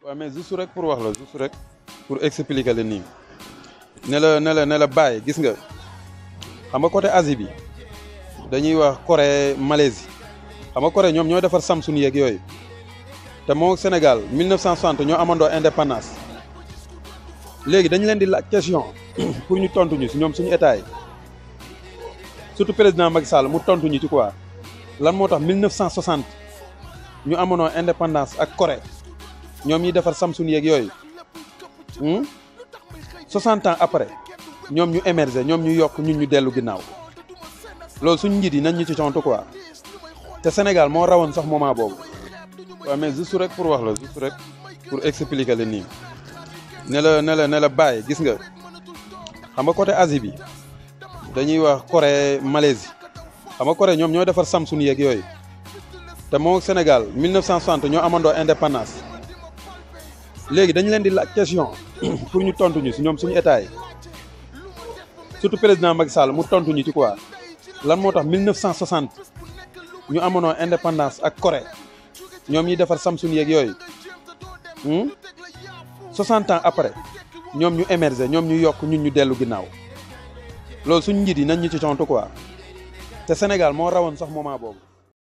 waaw mais juste rek pour wax la juste rek pour expliquer la nii ne la bàyyi gis nga xam nga côté Asie bi dañuy wax Corée Malaisie xam nga Corée ñoom ñooy defar Samsung yeeg yooyu te moo Sénégal 1960 ñoo amandoo indépendance léegi dañu leen di laaj question pour ñu tontu ñu si ñoom suñu état yi surtout président Macky Sall mu tontu ñu ci quoi lan moo tax 1960 ñu amandoo indépendance ak Corée ñoom ñuy defar Samsung yeeg yooyu 60 ans après ñoom ñu émerger ñoom ñu yokk ñun ñu dellu ginnaaw loolu suñu njiit yi nañ ñu ci tontu quoi te Sénégal moo rawoon sax moment boobu. waaw mais juste rek pour wax la juste rek pour expliquer la nii ne la bàyyi gis nga xam nga côté Asie bi dañuy wax Corée Malaisie xam nga Corée ñoom ñooy defar Samsung yeeg yooyu te moo Sénégal 1960 ñoo amandoo indépendance léegi dañu leen di laaj question pour ñu tontu ñu si ñoom suñu état yi surtout président Macky Sall mu tontu ñu ci quoi lan moo tax 1960 ñu amandoo indépendance ak Corée ñoom ñuy defar Samsung yeeg yooyu 60 ans après ñoom ñu émerger ñoom ñu yokk ñun ñu dellu ginnaaw loolu suñu njiit yi nañ ñu ci tontu quoi te Sénégal moo rawoon sax moment boobu.